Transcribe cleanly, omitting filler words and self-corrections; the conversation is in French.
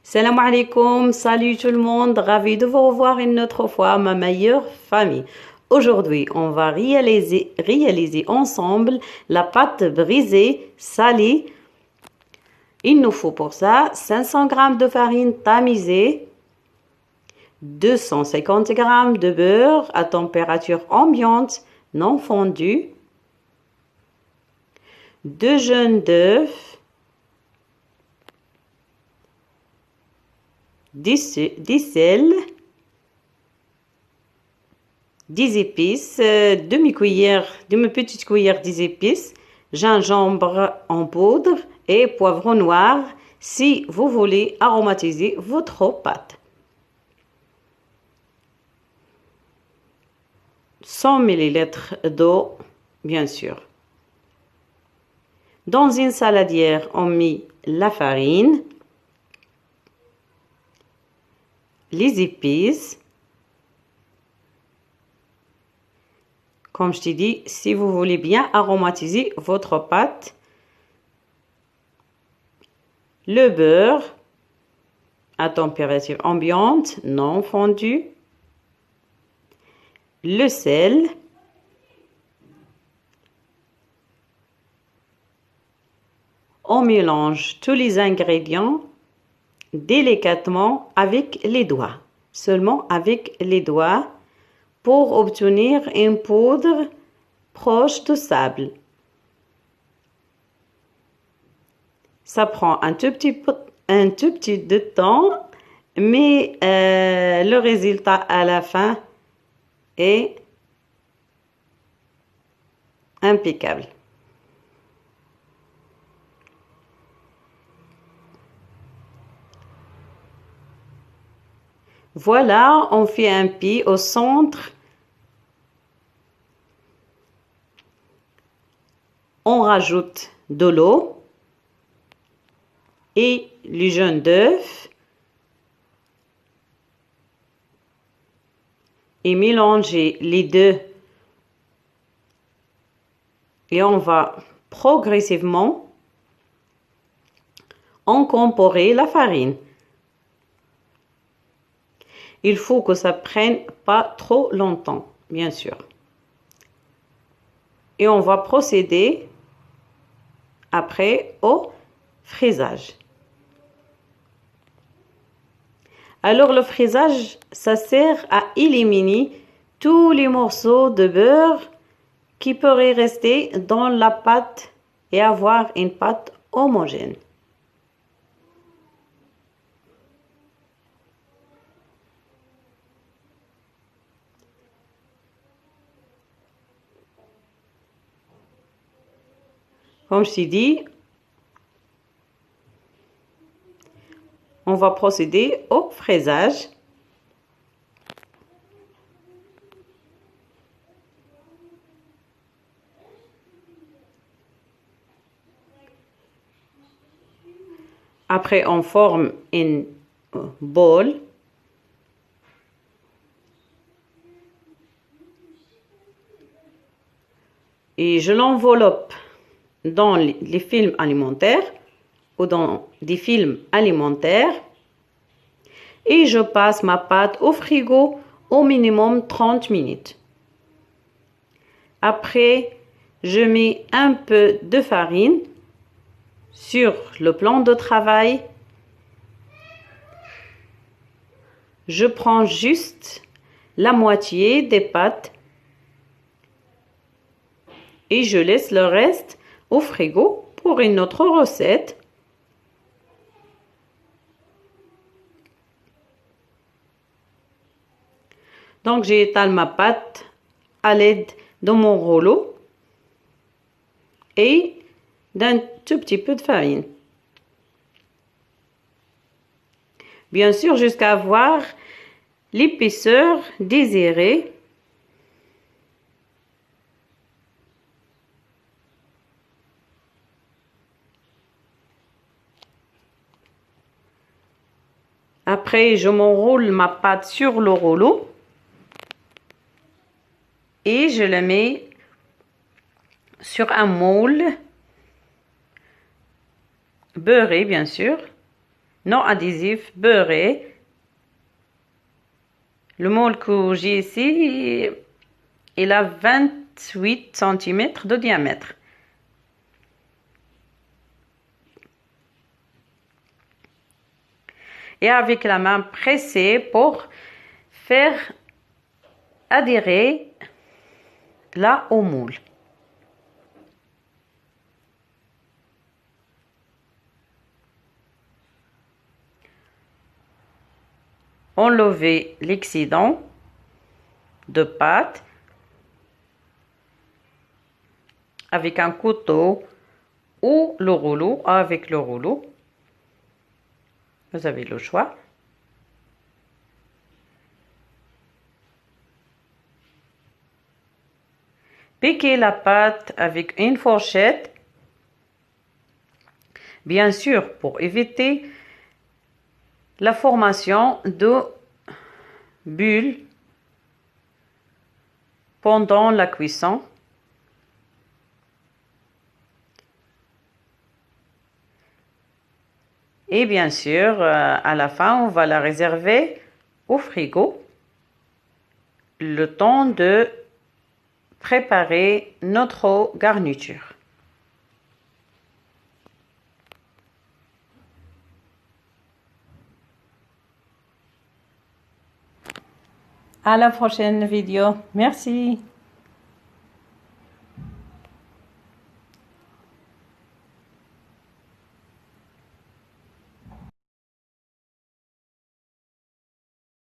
Salam alaikum, salut tout le monde, ravi de vous revoir une autre fois, ma meilleure famille. Aujourd'hui, on va réaliser ensemble la pâte brisée salée. Il nous faut pour ça 500 g de farine tamisée, 250 g de beurre à température ambiante non fondu, 2 jaunes d'œufs, 10 sel, 10 épices, demi-petite cuillère 10 épices, gingembre en poudre et poivron noir si vous voulez aromatiser votre pâte. 100 ml d'eau, bien sûr. Dans une saladière, on met la farine, les épices. Comme je t'ai dit, si vous voulez bien aromatiser votre pâte, le beurre à température ambiante, non fondu, le sel, on mélange tous les ingrédients délicatement avec les doigts, seulement avec les doigts pour obtenir une poudre proche de sable. Ça prend un tout petit de temps, mais le résultat à la fin est impeccable. Voilà, on fait un pli au centre. On rajoute de l'eau et le jaune d'œuf et mélanger les deux. Et on va progressivement incorporer la farine. Il faut que ça prenne pas trop longtemps, bien sûr. Et on va procéder après au fraisage. Alors le fraisage, ça sert à éliminer tous les morceaux de beurre qui pourraient rester dans la pâte et avoir une pâte homogène. Comme je t'ai dit, on va procéder au fraisage. Après, on forme une bol. Et je l'enveloppe dans les films alimentaires ou dans des films alimentaires et je passe ma pâte au frigo au minimum 30 minutes. Après, je mets un peu de farine sur le plan de travail. Je prends juste la moitié des pâtes et je laisse le reste au frigo pour une autre recette. Donc j'étale ma pâte à l'aide de mon rouleau et d'un tout petit peu de farine. Bien sûr, jusqu'à avoir l'épaisseur désirée. Après, je m'enroule ma pâte sur le rouleau et je le mets sur un moule beurré, bien sûr. non adhésif, beurré. Le moule que j'ai ici, il a 28 cm de diamètre. Et avec la main pressée pour faire adhérer là au moule. Enlever l'excédent de pâte avec un couteau ou le rouleau. Avec le rouleau, vous avez le choix. Piquez la pâte avec une fourchette, bien sûr pour éviter la formation de bulles pendant la cuisson. Et bien sûr, à la fin, on va la réserver au frigo, le temps de préparer notre garniture. À la prochaine vidéo. Merci.